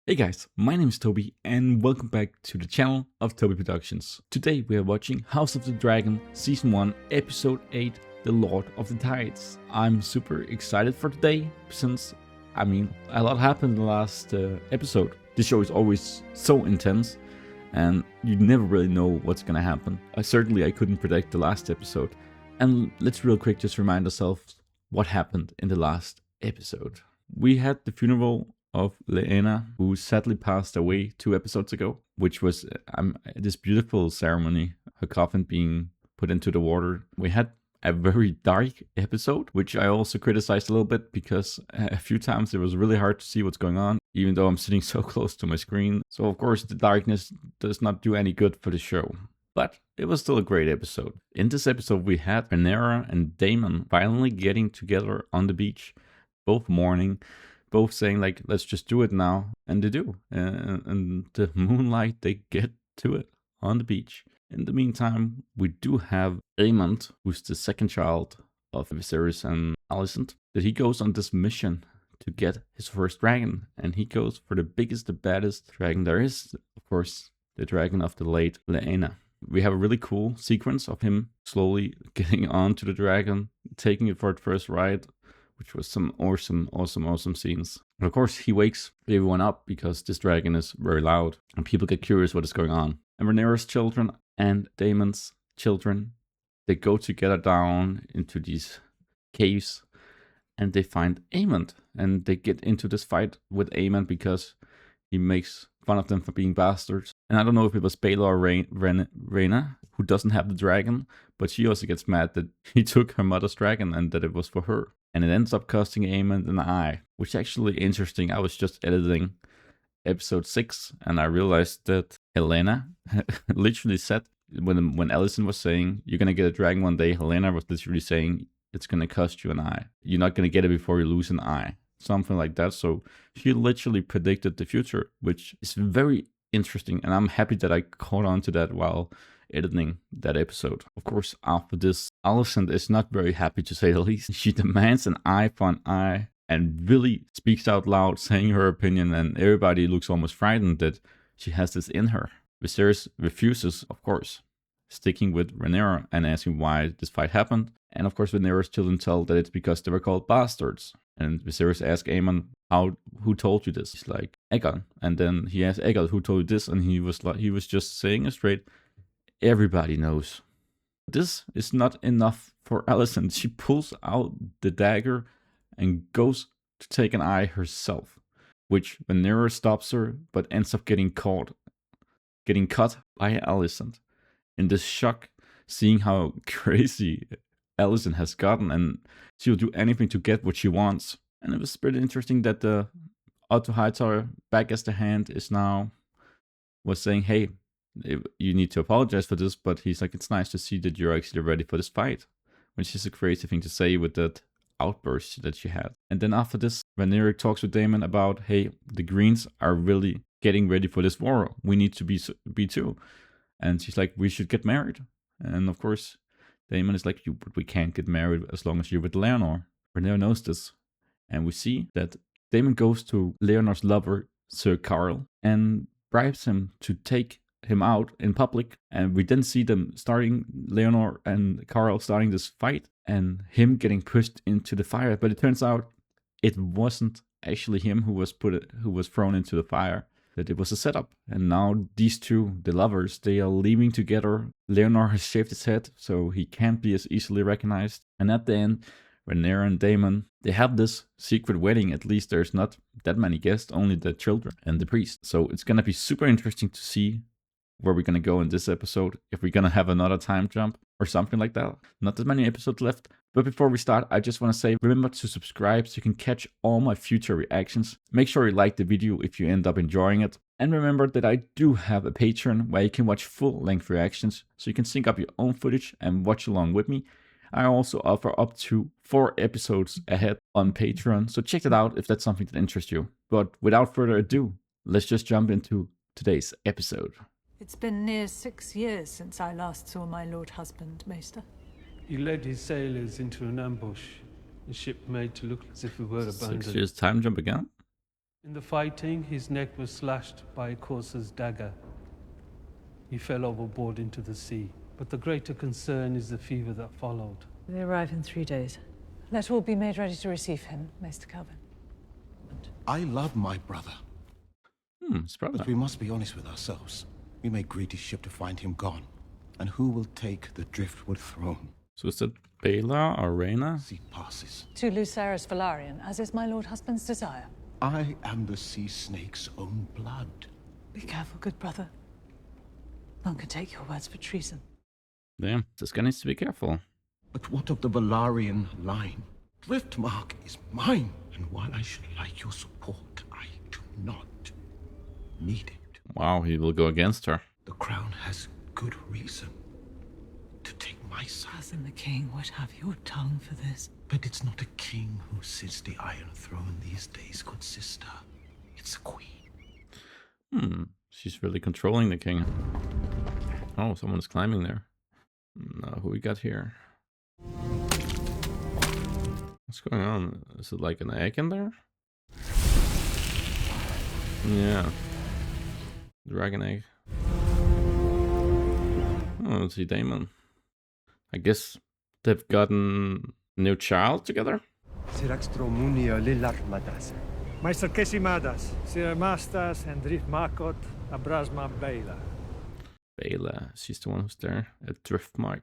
Hey guys, my name is Tobi and welcome back to the channel of Tobi Productions. Today we are watching House of the Dragon Season 1 Episode 8 The Lord of the Tides. I'm super excited for today since, a lot happened in the last episode. This show is always so intense and you never really know what's gonna happen. I couldn't predict the last episode. And let's real quick just remind ourselves what happened in the last episode. We had the funeral of Lyanna, who sadly passed away 2 episodes ago, which was this beautiful ceremony, her coffin being put into the water. We had a very dark episode, which I also criticized a little bit because a few times it was really hard to see what's going on, even though I'm sitting so close to my screen. So of course the darkness does not do any good for the show. But it was still a great episode. In this episode we had Rhaenyra and Daemon finally getting together on the beach, both mourning, both saying like, let's just do it now. And they do. And the moonlight, they get to it on the beach. In the meantime, we do have Aemond, who's the second child of Viserys and Alicent, that he goes on this mission to get his first dragon. And he goes for the biggest, the baddest dragon there is. Of course, the dragon of the late Lyanna. We have a really cool sequence of him slowly getting onto the dragon, taking it for its first ride, which was some awesome scenes. And of course, he wakes everyone up because this dragon is very loud and people get curious what is going on. And Rhaenyra's children and Daemon's children, they go together down into these caves and they find Aemond. And they get into this fight with Aemond because he makes fun of them for being bastards. And I don't know if it was Baelor or Rhaena who doesn't have the dragon, but she also gets mad that he took her mother's dragon and that it was for her. And it ends up costing Aemond an eye, which is actually interesting. I was just editing episode 6 and I realized that Helena literally said, when Alicent was saying, you're going to get a dragon one day, Helena was literally saying, it's going to cost you an eye. You're not going to get it before you lose an eye. Something like that. So she literally predicted the future, which is very interesting. And I'm happy that I caught on to that while editing that episode. Of course, after this, Alicent is not very happy, to say the least. She demands an eye for an eye and really speaks out loud, saying her opinion, and everybody looks almost frightened that she has this in her. Viserys refuses, of course, sticking with Rhaenyra and asking why this fight happened. And of course, Rhaenyra's children tell that it's because they were called bastards. And Viserys asks Aemon, who told you this? He's like, Aegon. And then he asks Aegon, who told you this? And he was just saying it straight, everybody knows. This is not enough for Alicent. She pulls out the dagger and goes to take an eye herself, which Rhaenyra stops her, but ends up getting cut by Alicent. In this shock, seeing how crazy Alicent has gotten, and she'll do anything to get what she wants. And it was pretty interesting that the Otto Hightower, back as the hand, was saying, hey, you need to apologize for this, but he's like, it's nice to see that you're actually ready for this fight, which is a crazy thing to say with that outburst that she had. And then after this, Rhaenyra talks with Daemon about, hey, the Greens are really getting ready for this war. We need to be too. And she's like, we should get married. And of course, Daemon is like, but we can't get married as long as you're with Leonor. Rhaenyra knows this. And we see that Daemon goes to Leonor's lover, Sir Carl, and bribes him to take him out in public. And we then see them Leonor and Carl starting this fight and him getting pushed into the fire. But it turns out it wasn't actually him who was thrown into the fire, that it was a setup. And now these two, the lovers, they are leaving together. Leonor has shaved his head, so he can't be as easily recognized. And at the end, Rhaenyra and Daemon, they have this secret wedding. At least there's not that many guests, only the children and the priest. So it's going to be super interesting to see where we're going to go in this episode, if we're going to have another time jump or something like that. Not that many episodes left. But before we start, I just want to say, remember to subscribe so you can catch all my future reactions. Make sure you like the video if you end up enjoying it. And remember that I do have a Patreon where you can watch full-length reactions, so you can sync up your own footage and watch along with me. I also offer up to 4 episodes ahead on Patreon, so check that out if that's something that interests you. But without further ado, let's just jump into today's episode. It's been near 6 years since I last saw my lord husband, Maester. He led his sailors into an ambush, the ship made to look as if it were abandoned. 6 years time jump again? In the fighting, his neck was slashed by a courser's dagger. He fell overboard into the sea. But the greater concern is the fever that followed. They arrive in 3 days. Let all be made ready to receive him, Maester Calvin. I love my brother, His brother. but we must be honest with ourselves. We may greet his ship to find him gone. And who will take the driftwood throne? So is that Bela or Reyna? Sea passes. To Lucerys Velaryon, as is my lord husband's desire. I am the sea snake's own blood. Be careful, good brother. None can take your words for treason. Damn, this guy needs to be careful. But what of the Velaryon line? Driftmark is mine. And while I should like your support, I do not need it. Wow, he will go against her. The crown has good reason to take my side. Cousin the king would have your tongue for this. But it's not a king who sits the Iron Throne these days, good sister. It's a queen. She's really controlling the king. Oh, someone's climbing there. Now, who we got here? What's going on? Is it like an egg in there? Yeah. Dragon egg. Oh, let's see Daemon. I guess they've gotten a new child together? Meister Kesimadas, Sir Mastas, and Driftmarkot, Abrasma Bela. Bela, she's the one who's there at Driftmark.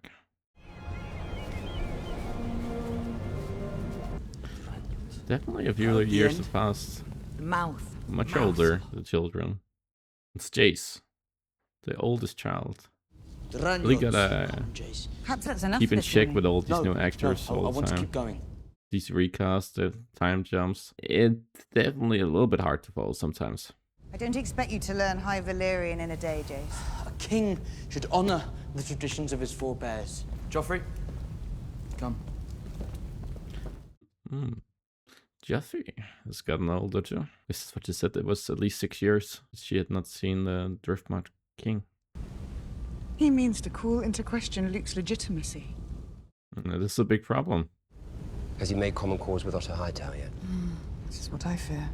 Definitely a few years have passed. The mouth. Much older, the children. It's Jace, the oldest child. Really gotta Perhaps that's enough keep for in this check morning. with all these new actors I all the want to time. keep going. These recasts, the time jumps. It's definitely a little bit hard to follow sometimes. I don't expect you to learn High Valyrian in a day, Jace. A king should honor the traditions of his forebears. Joffrey, come. Joffrey has gotten older too. This is what she said. It was at least 6 years she had not seen the Driftmark king. He means to call into question Luke's legitimacy. And this is a big problem. Has he made common cause with Otter Hightower yet? This is what I fear.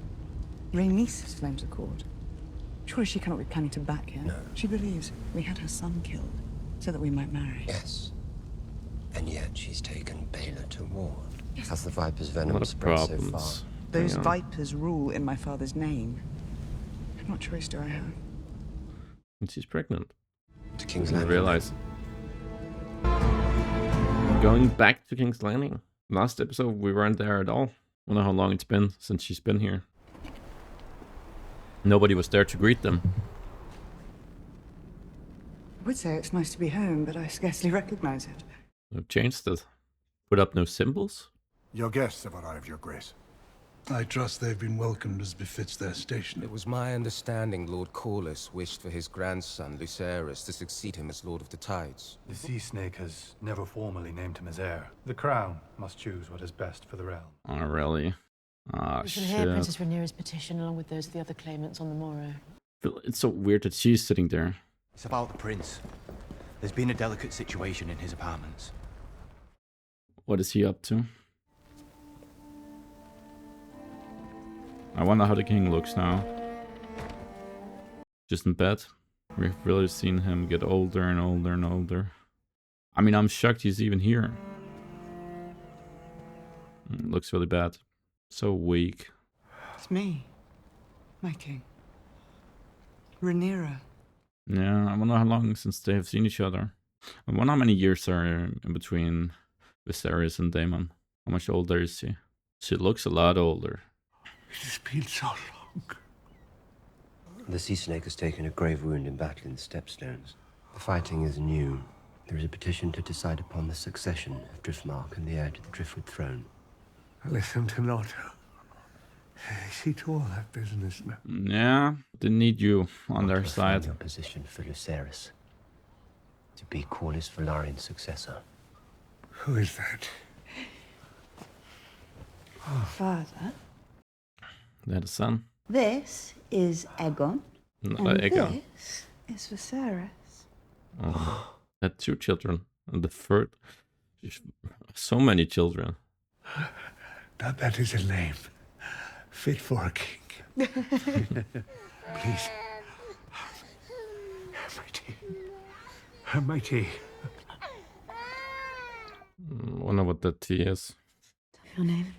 Rhaenys flames a court. Surely she cannot be planning to back him. No. She believes we had her son killed so that we might marry. Yes. And yet she's taken Bela to ward. Has the Viper's A venom lot of spread so far? problems. Those going on. vipers rule in my father's name. What choice do I have? And she's pregnant. To King's Didn't Landing. realize. Going back to King's Landing. Last episode we weren't there at all. I don't know how long it's been since she's been here. Nobody was there to greet them. I would say it's nice to be home, but I scarcely recognize it. They've changed it. Put up no symbols. Your guests have arrived, Your Grace. I trust they've been welcomed as befits their station. It was my understanding Lord Corlys wished for his grandson, Lucerys, to succeed him as Lord of the Tides. The Sea Snake has never formally named him as heir. The crown must choose what is best for the realm. Oh, really? Ah, We shall hear Princess shit. Rhaenyra's petition along with those of the other claimants on the morrow. It's so weird that she's sitting there. It's about the prince. There's been a delicate situation in his apartments. What is he up to? I wonder how the king looks now. Just in bed. We've really seen him get older and older and older. I mean, I'm shocked he's even here. Looks really bad. So weak. It's me, my king. Rhaenyra. Yeah, I wonder how long since they have seen each other. I wonder how many years are in between Viserys and Daemon. How much older is she? She looks a lot older. It has been so long. The Sea Snake has taken a grave wound in battle in the Stepstones. The fighting is new. There is a petition to decide upon the succession of Driftmark and the heir to the Driftwood throne. Listen to Lotta. See to all that business now. Yeah, they need you on their side. Your position for Lucerys to be Corlys Velarion's successor. Who is that? Father. They had a son. This is Aegon. Not Aegon. This is Viserys. Oh, had 2 children. And the third. So many children. That is a name fit for a king. Please. My tea. My tea. Wonder what that tea is. Your name?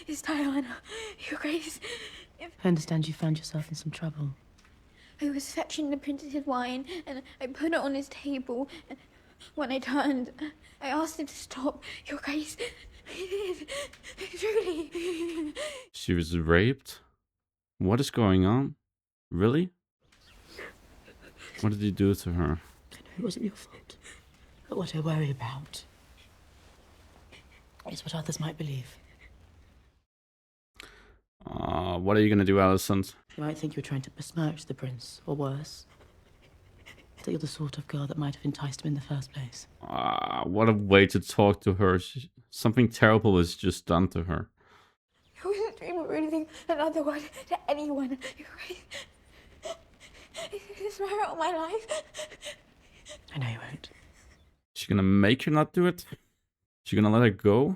It's Diana, Your Grace. I understand you found yourself in some trouble. I was fetching the princess's wine, and I put it on his table. And when I turned, I asked him to stop. Your Grace, he did. Truly. She was raped? What is going on? Really? What did you do to her? I know it wasn't your fault. But what I worry about is what others might believe. What are you gonna do, Alicent? You might think you were trying to besmirch the prince, or worse. That you're the sort of girl that might have enticed him in the first place. What a way to talk to her. Something terrible was just done to her. I wasn't dreaming of anything another word to anyone. Your Grace. I swear on my life. I know you won't. She gonna make her not do it? She gonna let her go?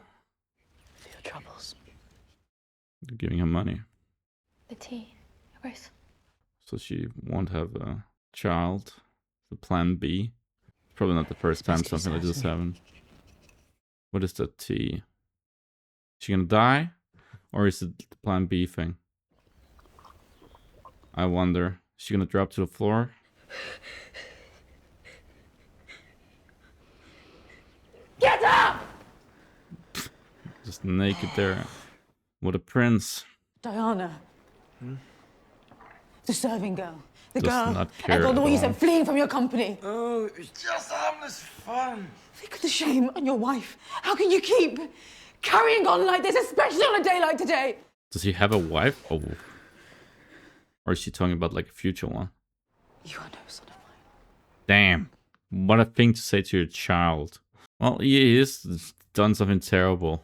For your troubles. You're giving her money. The tea, Your Grace. So she won't have a child. The plan B. Probably not the first time something like this happened. What is that tea? She gonna die? Or is it the plan B thing? I wonder. Is she gonna drop to the floor? Get up! Just naked there. What a prince. Diana. The serving girl. The Does girl. not care And the at one you all. said fleeing from your company. Oh, it was just harmless fun. Think of the shame on your wife. How can you keep carrying on like this, especially on a day like today? Does he have a wife? Oh. Or is she talking about like a future one? You are no son of mine. Damn. What a thing to say to your child. Well, he is done something terrible.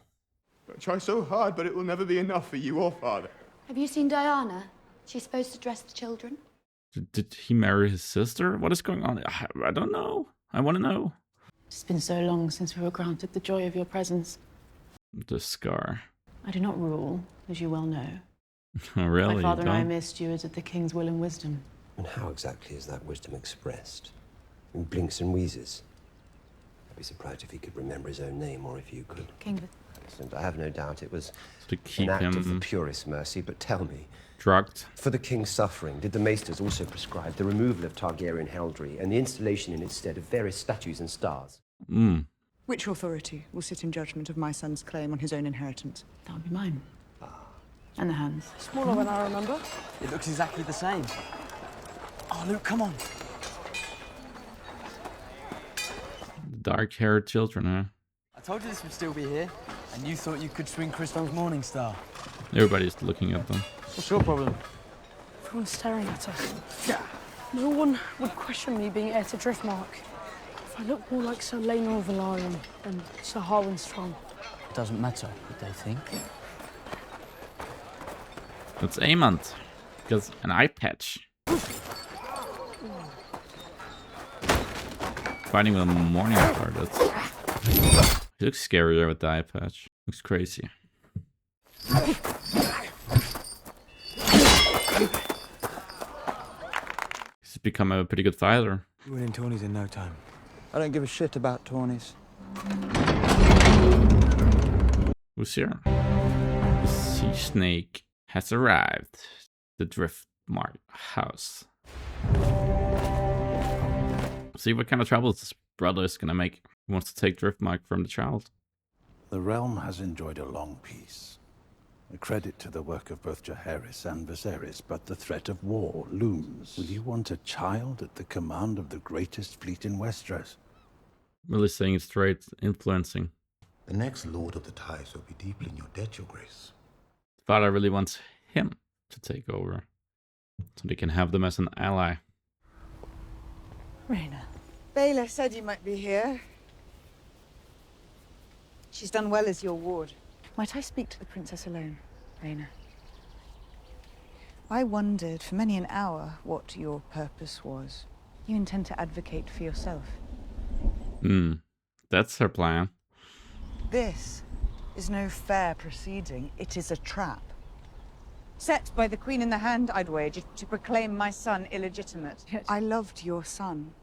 I try so hard, but it will never be enough for you or father. Have you seen Diana? She's supposed to dress the children. Did he marry his sister? What is going on? I don't know. I want to know. It's been so long since we were granted the joy of your presence. The scar. I do not rule, as you well know. Really? My father you and I don't? mere stewards of the king's will and wisdom. And how exactly is that wisdom expressed? In blinks and wheezes? I'd be surprised if he could remember his own name, or if you could. King. And I have no doubt it was To keep an act of the him purest mercy, but tell me, drugged. for the king's suffering, did the maesters also prescribe the removal of Targaryen heraldry and the installation in its stead of various statues and stars? Which authority will sit in judgment of my son's claim on his own inheritance? That would be mine. And the hands. Smaller than I remember. It looks exactly the same. Oh, Luke, come on. Dark-haired children, huh? I told you this would still be here, and you thought you could swing Kristoff's Morning Star. Everybody's looking at them. What's your problem? Everyone's staring at us. No one would question me being heir to Driftmark if I look more like Sir Laenor Velaryon than Sir Harwin Strong. It doesn't matter what they think. That's Aemond. Because an eye patch. Fighting with a morning star. He looks scarier with the eye patch. Looks crazy. He's become a pretty good fighter. Winning tourneys in no time. I don't give a shit about tourneys. Who's here? The sea snake has arrived. The Driftmark house. See what kind of trouble this brother is gonna make. He wants to take Driftmark from the child. The realm has enjoyed a long peace. A credit to the work of both Jaehaerys and Viserys, but the threat of war looms. Will you want a child at the command of the greatest fleet in Westeros? Really saying it straight, influencing. The next Lord of the Tides will be deeply in your debt, Your Grace. Father really wants him to take over. So they can have them as an ally. Rhaena. Baela said you might be here. She's done well as your ward. Might I speak to the princess alone, Rhaena? I wondered for many an hour what your purpose was. You intend to advocate for yourself? That's her plan. This is no fair proceeding. It is a trap. Set by the Queen in the hand, I'd wager, to proclaim my son illegitimate. Yet I loved your son.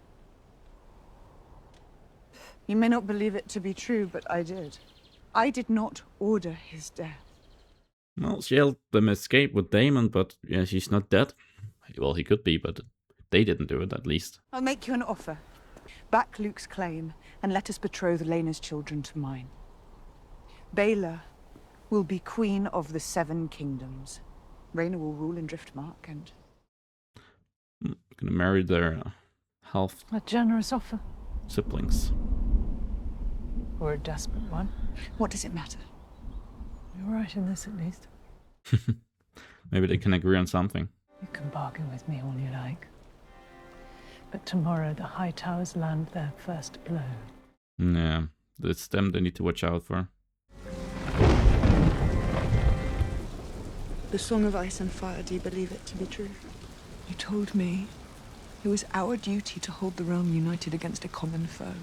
You may not believe it to be true, but I did. I did not order his death. Well, she helped them escape with Damon, but yeah, she's not dead. Well, he could be, but they didn't do it, at least. I'll make you an offer. Back Luke's claim, and let us betroth Lena's children to mine. Baela will be Queen of the Seven Kingdoms. Rhaena will rule in Driftmark, and... Gonna marry their half a generous offer. siblings. Or a desperate one. What does it matter? You're right in this, at least. Maybe they can agree on something. You can bargain with me all you like. But tomorrow the High Towers land their first blow. Yeah, it's them they need to watch out for. The Song of Ice and Fire, do you believe it to be true? You told me it was our duty to hold the realm united against a common foe.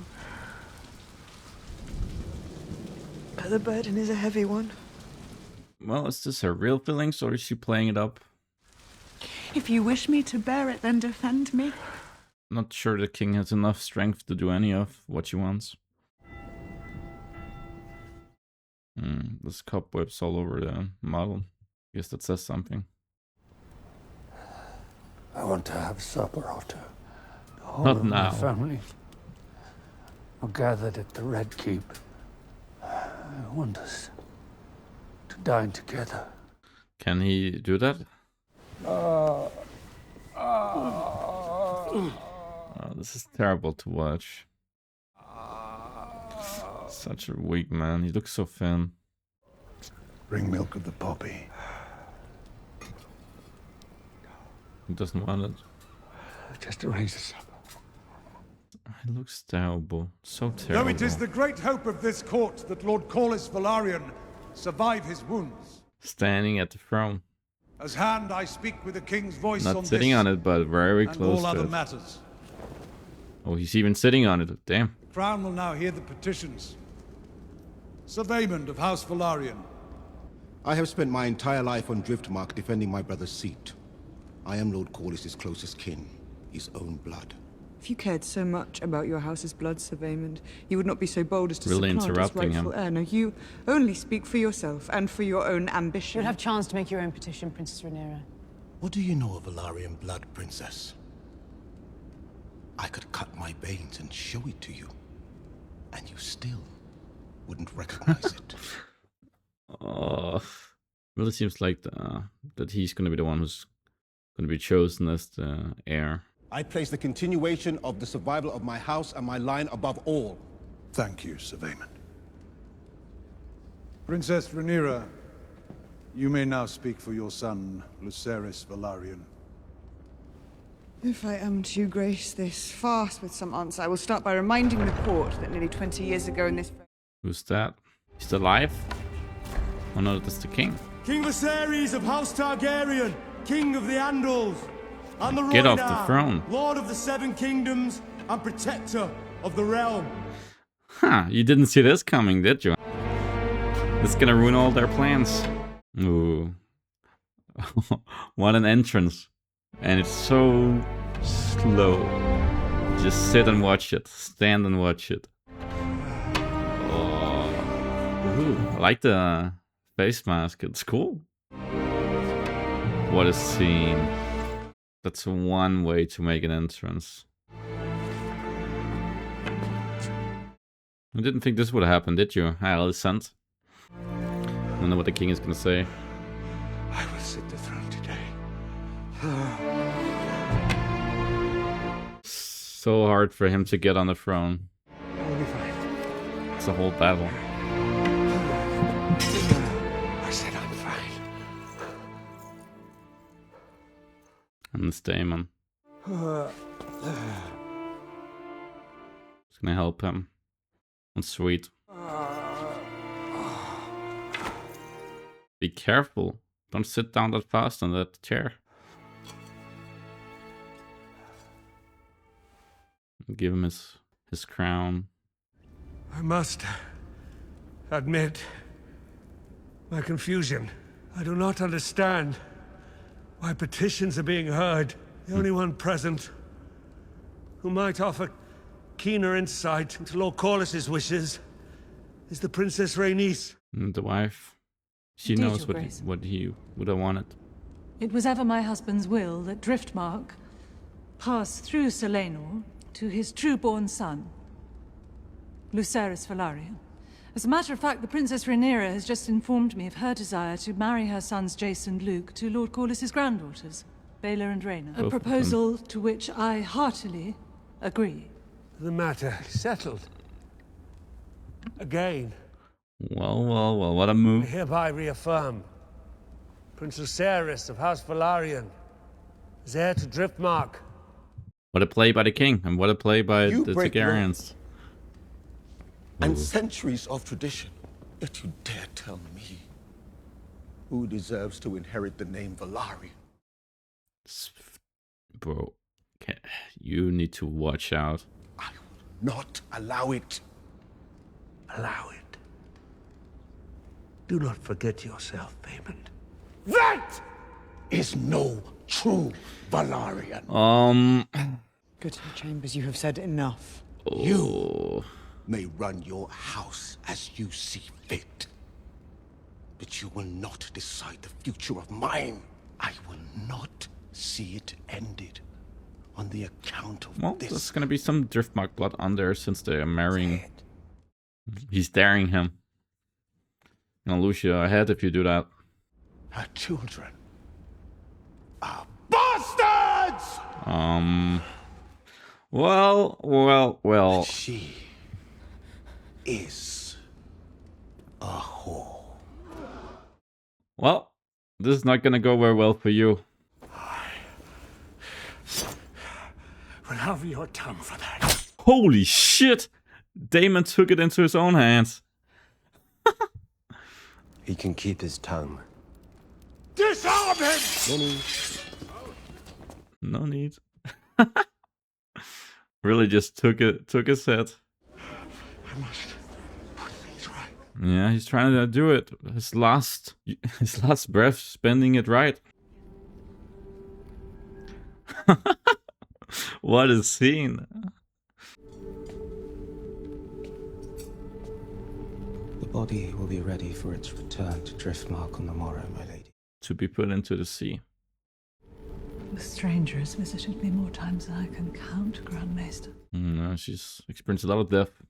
But the burden is a heavy one. Well, is this her real feelings, or is she playing it up? If you wish me to bear it, then defend me. Not sure the king has enough strength to do any of what she wants. There's cobwebs all over the model. Guess that says something. I want to have supper, Otto. The whole Not of my now. family are gathered at the Red Keep. I want us to dine together. Can he do that? Oh, this is terrible to watch. Such a weak man. He looks so thin. Bring milk of the poppy. He doesn't want it. Just arrange the supper. He looks terrible. So Though terrible. it is the great hope of this court that Lord Corlys Velaryon survive his wounds. Standing at the throne. As hand I speak with the king's voice Not on sitting this on it, but very and close all to other it. matters. Oh, he's even sitting on it. Damn. The Crown will now hear the petitions. Sir Vaymond of House Velaryon. I have spent my entire life on Driftmark defending my brother's seat. I am Lord Corlys' closest kin, his own blood. If you cared so much about your house's blood, Sir Vaymond, you would not be so bold as to Really supplant its interrupting rightful him. heir. No, you only speak for yourself and for your own ambition. You'll have chance to make your own petition, Princess Rhaenyra. What do you know of Velaryon blood, Princess? I could cut my veins and show it to you, and you still wouldn't recognize it. Oh, really seems like that he's going to be the one who's going to be chosen as the heir. I place the continuation of the survival of my house and my line above all. Thank you, Sir Vaymond. Princess Rhaenyra, you may now speak for your son, Lucerys Velaryon. If I am to grace this fast with some answer, I will start by reminding the court that nearly 20 years ago in this... Who's that? He's alive? Oh no, that's the king. King Viserys of House Targaryen, King of the Andals, and the Get off Rhoynar, the throne. Lord of the Seven Kingdoms, and Protector of the Realm. Huh, you didn't see this coming, did you? It's gonna ruin all their plans. Ooh. What an entrance. And it's so slow. Just sit and watch it. Stand and watch it. Oh. Ooh, I like the face mask. It's cool. What a scene. That's one way to make an entrance. You didn't think this would happen, did you, Alicent? I don't know what the king is gonna say. I will sit the throne today. So hard for him to get on the throne. I'll be fine. It's a whole battle. I said I'm fine. And this Daemon. It's gonna help him. That's sweet. Be careful. Don't sit down that fast on that chair. Give him his crown. I must admit my confusion. I do not understand My petitions are being heard. The only one present who might offer keener insight into Lord Corlys's wishes is the Princess Rhaenys. The wife. She Indeed, knows Your what Grace. what he would have wanted. It was ever my husband's will that Driftmark pass through Selenor to his true-born son, Lucerys Velaryon. As a matter of fact, the Princess Rhaenyra has just informed me of her desire to marry her sons Jace and Luke to Lord Corlys's granddaughters, Baela and Rhaena. A proposal to which I heartily agree. The matter settled. Again. Well, what a I move. hereby reaffirm Prince Lucerys of House Velaryon is heir to Driftmark. What a play by the king, and what a play by You the break Targaryens. And centuries of tradition, yet you dare tell me who deserves to inherit the name Velaryon? Bro, you need to watch out. Not allow it. Allow it. Do not forget yourself, Paymond. That is no true Velaryon. Good Sir Chambers, you have said enough. You may run your house as you see fit, but you will not decide the future of mine. I will not see it ended on the account of Well, this. there's gonna be some Driftmark blood on there since they are marrying. He's daring him. You're gonna lose your head if you do that. Her children are bastards! Well. She is a whore. Well, this is not gonna go very well for you. Will have your tongue for that. Holy shit! Daemon took it into his own hands. He can keep his tongue. Disarm him! No need. Really just took his head. I must put things right. Yeah, he's trying to do it. His last breath, spending it right. What a scene. The body will be ready for its return to Driftmark on the morrow, my lady. To be put into the sea. The stranger has visited me more times than I can count, Grand Maester. No, she's experienced a lot of death.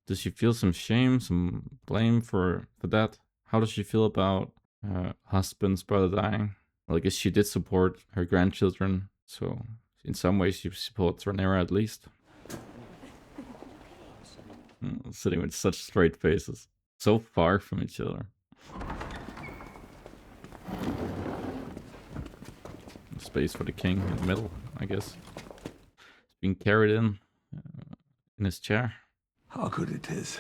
Does she feel some shame, some blame for that? How does she feel about her husband's brother dying? Well, I guess she did support her grandchildren, so in some ways she supports Rhaenyra at least. Sitting with such straight faces. So far from each other. Space for the king in the middle, I guess. He's being carried in his chair. How good it is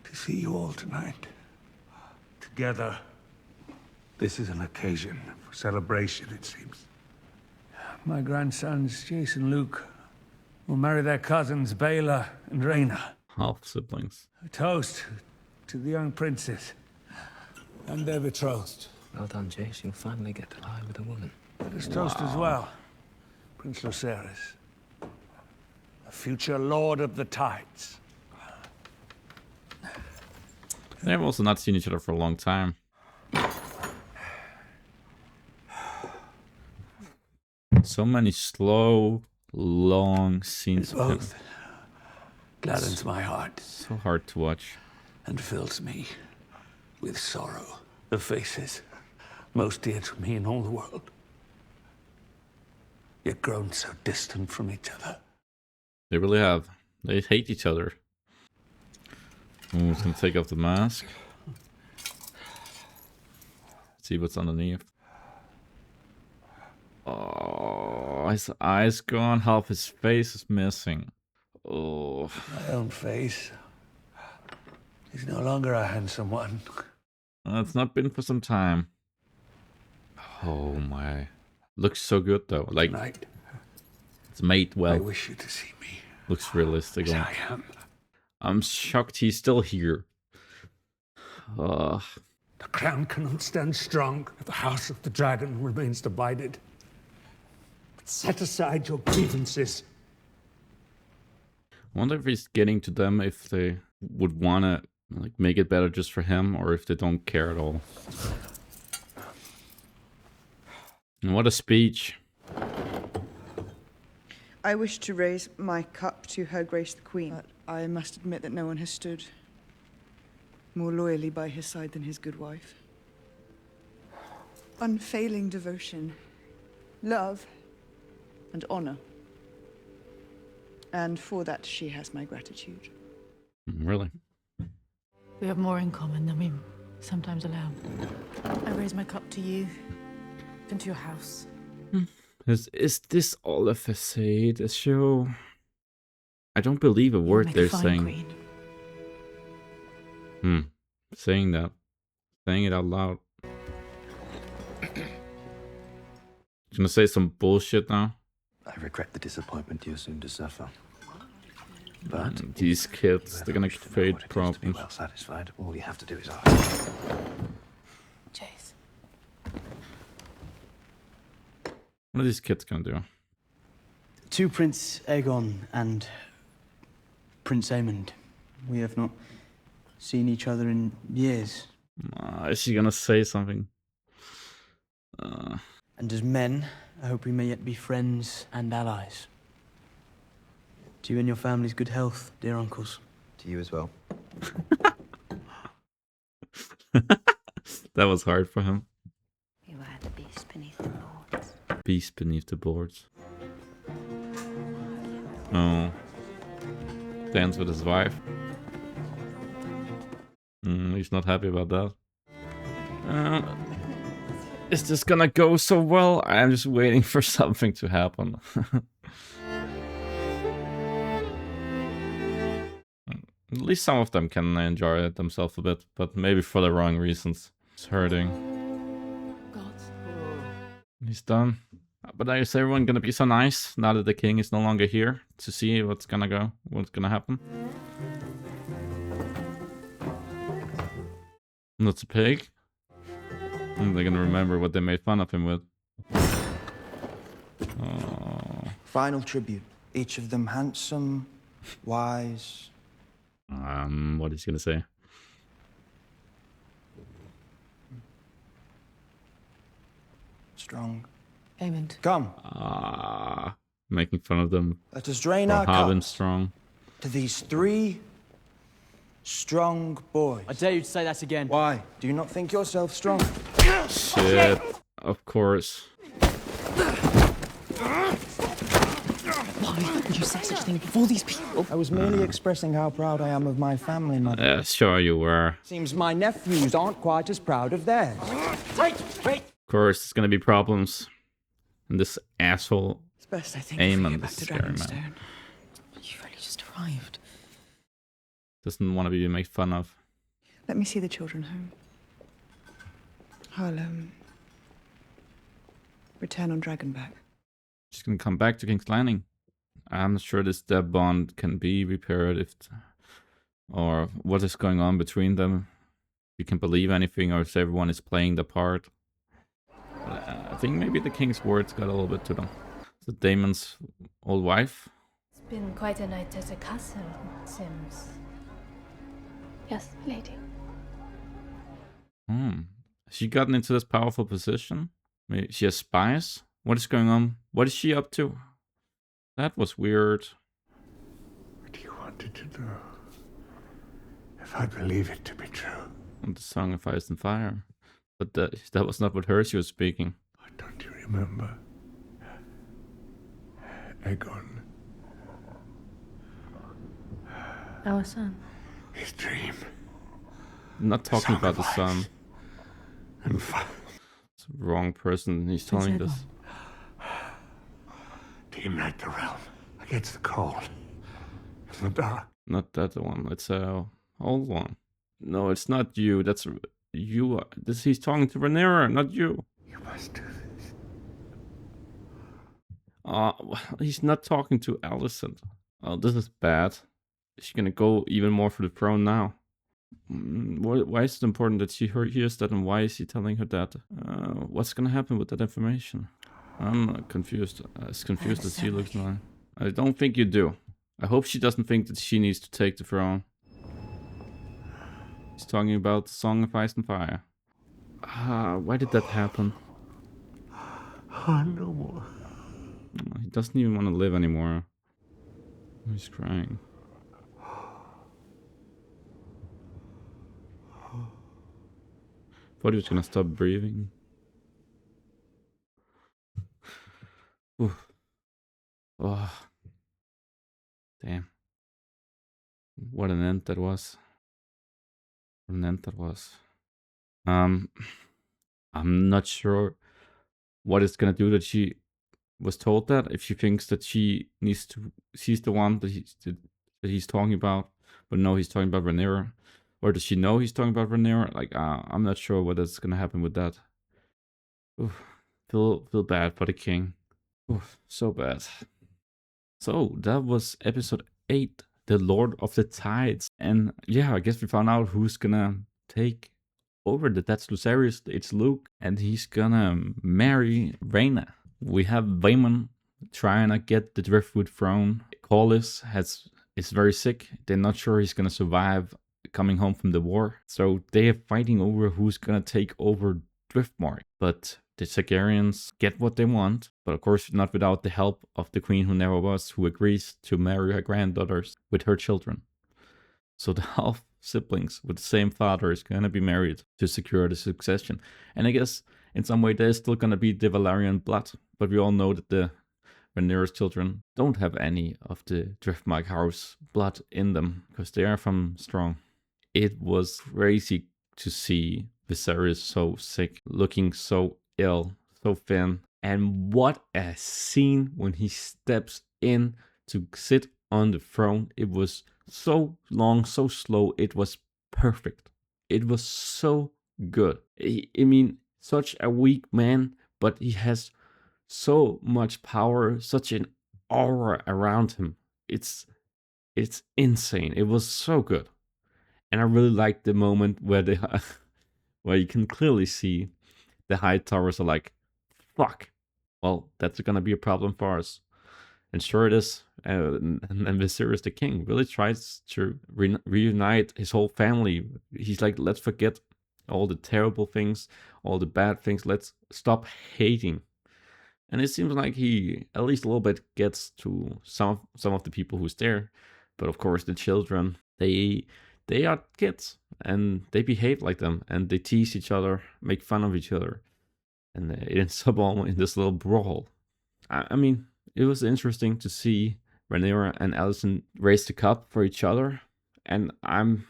to see you all tonight. Together. This is an occasion for celebration, it seems. My grandsons, Jace and Luke, will marry their cousins, Baela and Rhaena. Half siblings. A toast to the young princes and their betrothed. Well done, Jace. You'll finally get to lie with a woman. Let us toast as well, Prince Lucerys, the future Lord of the Tides. They've also not seen each other for a long time. So many slow, long scenes of him. Both gladdens my heart. So hard to watch. And fills me with sorrow. The faces most dear to me in all the world, yet grown so distant from each other. They really have. They hate each other. Oh, he's gonna take off the mask. See what's underneath. Oh, his eyes gone. Half his face is missing. Oh. My own face is no longer a handsome one. It's not been for some time. Oh my. Looks so good though. Like, Tonight, it's made well. I wish you to see me Looks realistic. as I am. I'm shocked he's still here. The crown cannot stand strong if the House of the Dragon remains divided. But set aside your grievances. I wonder if he's getting to them, if they would want to like make it better just for him, or if they don't care at all. And what a speech. I wish to raise my cup to Her Grace the Queen, but I must admit that no one has stood more loyally by his side than his good wife. Unfailing devotion, love, and honor. And for that she has my gratitude. Really? We have more in common than we sometimes allow. I raise my cup to you and to your house. Is this all a facade, a show? I don't believe a word they're saying. Queen. Saying that. Saying it out loud. Gonna say some bullshit now? I regret the disappointment you're soon to suffer. But these kids, they're gonna create problems. Be well satisfied. All you have to do is ask. Chase. What are these kids gonna do? To Prince Aegon and Prince Aemond. We have not seen each other in years. Is she gonna say something? And as men, I hope we may yet be friends and allies. To you and your family's good health, dear uncles. To you as well. That was hard for him. You are the beast beneath the boards. Beast beneath the boards. Oh. Dance with his wife. He's not happy about that. Is this gonna go so well? I'm just waiting for something to happen. At least some of them can enjoy it themselves a bit, but maybe for the wrong reasons. It's hurting. He's done. But is everyone gonna be so nice now that the king is no longer here to see what's gonna happen? That's a pig. And they're gonna remember what they made fun of him with. Oh. Final tribute. Each of them handsome, wise. What is he gonna say? Strong. Aemond. Come. Making fun of them. Let us drain for our having cups strong. to these three strong boys. I dare you to say that again. Why? Do you not think yourself strong? Shit. Of course. Why would you say such a thing before these people? I was merely expressing how proud I am of my family, Mother. Sure you were. Seems my nephews aren't quite as proud of theirs. Wait! Of course, there's gonna be problems. And this asshole It's best, I think, Aemond back is to scary, man. Dragonstone. You've only just arrived. Doesn't want to be made fun of. Let me see the children home. I'll, return on Dragonback. She's gonna come back to King's Landing. I'm not sure this dead bond can be repaired or what is going on between them. You can believe anything, or if everyone is playing the part. But, I think maybe the king's words got a little bit to them. So Daemon's old wife. It's been quite a night at the castle, Sims. Yes, lady. Has she gotten into this powerful position? Maybe she has spies? What is going on? What is she up to? That was weird. What do you want it to do? If I believe it to be true. And the Song of Ice and Fire. But that was not with her she was speaking. Don't you remember? Aegon. Our son. His dream. I'm not talking about the son. And fire. It's the wrong person he's telling this. To unite the realm against the cold and the dark. Not that one. It's a old one. No, it's not you. That's you. He's talking to Rhaenyra, not you. You must do this. He's not talking to Alicent. Oh, this is bad. Is she gonna go even more for the throne now? Why is it important that she hears that, and why is he telling her that? What's gonna happen with that information? I'm confused. As confused as she looks now. I don't think you do. I hope she doesn't think that she needs to take the throne. He's talking about the Song of Ice and Fire. Why did that happen? No more. He doesn't even want to live anymore. He's crying. Thought he was gonna stop breathing. Oof. Oh. Damn. What an end that was. What an end that was. I'm not sure what it's gonna do that she was told that. If she thinks that she's the one that he's talking about, but no, he's talking about Rhaenyra. Or does she know he's talking about Rhaenyra? Like, I'm not sure what is gonna happen with that. Oof. Feel bad for the king. Oof, so bad. So that was episode 8, The Lord of the Tides. And yeah, I guess we found out who's gonna take over. That's Lucerys, it's Luke, and he's gonna marry Rhaena. We have Vaemon trying to get the Driftwood throne. Corlys is very sick. They're not sure he's gonna survive coming home from the war. So they are fighting over who's gonna take over Driftmark. But the Targaryens get what they want, but of course not without the help of the queen who never was, who agrees to marry her granddaughters with her children. So the half siblings with the same father is going to be married to secure the succession. And I guess in some way there's still going to be the Valyrian blood, but we all know that the Rhaenyra's children don't have any of the Driftmark house blood in them, because they are from Strong. It was crazy to see Viserys so sick, looking so ill, so thin. And what a scene when he steps in to sit on the throne. It was so long, so slow. It was perfect. It was so good. I mean, such a weak man, but he has so much power, such an aura around him. It's insane. It was so good. And I really liked the moment where where you can clearly see the high towers are like, fuck, well, that's gonna be a problem for us. And sure it is. And Viserys the king really tries to reunite his whole family. He's like, let's forget all the terrible things, all the bad things. Let's stop hating. And it seems like he at least a little bit gets to some of the people who's there. But of course, the children, they are kids and they behave like them and they tease each other, make fun of each other. And it ends up all in this little brawl. I mean, it was interesting to see Rhaenyra and Alicent raise the cup for each other. And I'm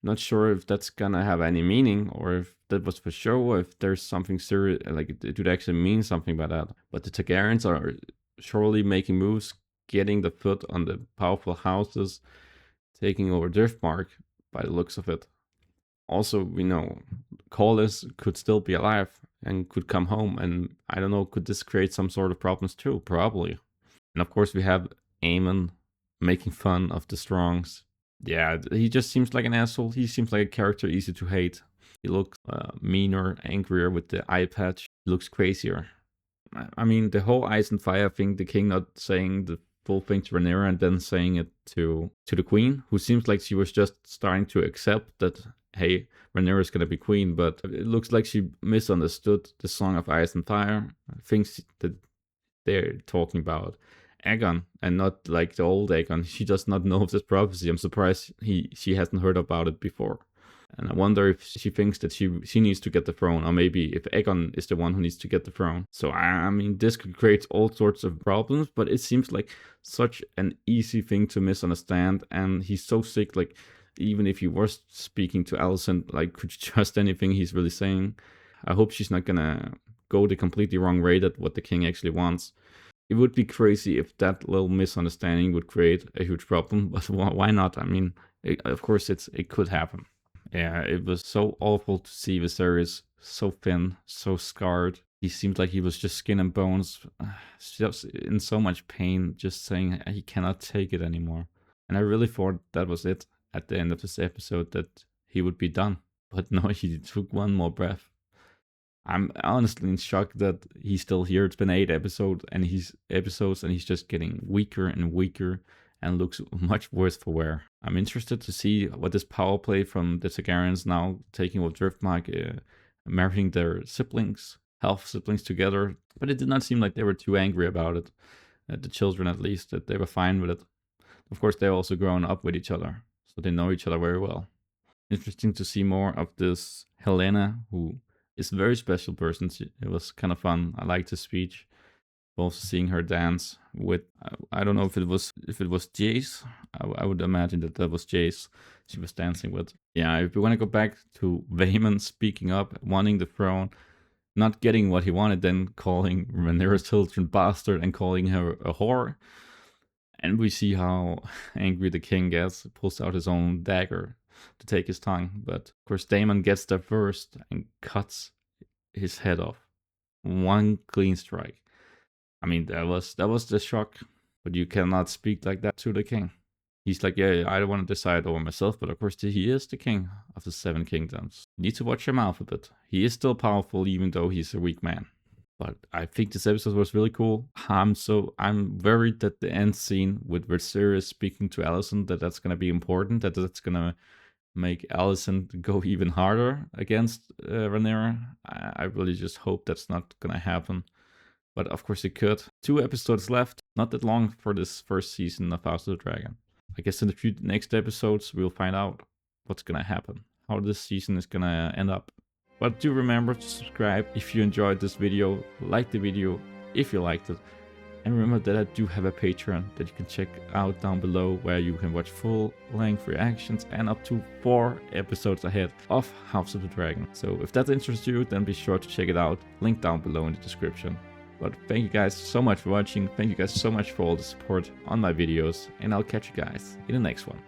not sure if that's gonna have any meaning or if that was for show or if there's something serious, like it would actually mean something by that. But the Targaryens are surely making moves, getting the foot on the powerful houses, taking over Driftmark by the looks of it. Also, we know Corlys could still be alive and could come home, and I don't know, could this create some sort of problems too? Probably. And of course we have Aemon making fun of the Strongs. Yeah, he just seems like an asshole. He seems like a character easy to hate. He looks meaner, angrier with the eye patch. He looks crazier. I mean, the whole Ice and Fire thing, the king not saying the full thing to Rhaenyra and then saying it to the queen, who seems like she was just starting to accept that, hey, Rhaenyra's gonna be queen, but it looks like she misunderstood the Song of Ice and Fire. Thinks that they're talking about Aegon and not like the old Aegon. She does not know of this prophecy. I'm surprised she hasn't heard about it before. And I wonder if she thinks that she needs to get the throne, or maybe if Aegon is the one who needs to get the throne. So I mean, this could create all sorts of problems, but it seems like such an easy thing to misunderstand. And he's so sick, like even if he was speaking to Alicent, like could you trust anything he's really saying? I hope she's not gonna go the completely wrong way that what the king actually wants. It would be crazy if that little misunderstanding would create a huge problem, but why not? I mean, of course it could happen. Yeah, it was so awful to see Viserys so thin, so scarred. He seemed like he was just skin and bones, just in so much pain, just saying he cannot take it anymore. And I really thought that was it at the end of this episode, that he would be done. But no, he took one more breath. I'm honestly in shock that he's still here. It's been 8 episodes and he's just getting weaker and weaker and looks much worse for wear. I'm interested to see what this power play from the Targaryens now taking over Driftmark, marrying their siblings, half siblings together. But it did not seem like they were too angry about it. The children, at least, that they were fine with it. Of course, they're also grown up with each other, so they know each other very well. Interesting to see more of this Helena, who is a very special person. It was kind of fun. I liked his speech. Also seeing her dance with, I don't know if it was Jace. I would imagine that was Jace she was dancing with. Yeah, if we want to go back to Vaemon speaking up, wanting the throne, not getting what he wanted, then calling Rhaenyra's children bastard and calling her a whore. And we see how angry the king gets, pulls out his own dagger to take his tongue. But of course Daemon gets there first and cuts his head off. One clean strike. I mean, that was the shock. But you cannot speak like that to the king. He's like, yeah, I don't want to decide over myself, but of course he is the king of the 7 kingdoms. You need to watch your mouth a bit. He is still powerful even though he's a weak man. But I think this episode was really cool. I'm worried that the end scene with Viserys speaking to Alicent, that's going to be important, that's going to make Alicent go even harder against Rhaenyra. I really just hope that's not going to happen. But of course it could. 2 episodes left, not that long for this first season of House of the Dragon. I guess in the few next episodes we'll find out what's going to happen, how this season is going to end up. But do remember to subscribe if you enjoyed this video, like the video if you liked it, and remember that I do have a Patreon that you can check out down below, where you can watch full-length reactions and up to 4 episodes ahead of House of the Dragon. So if that interests you, then be sure to check it out, link down below in the description. But thank you guys so much for watching, thank you guys so much for all the support on my videos, and I'll catch you guys in the next one.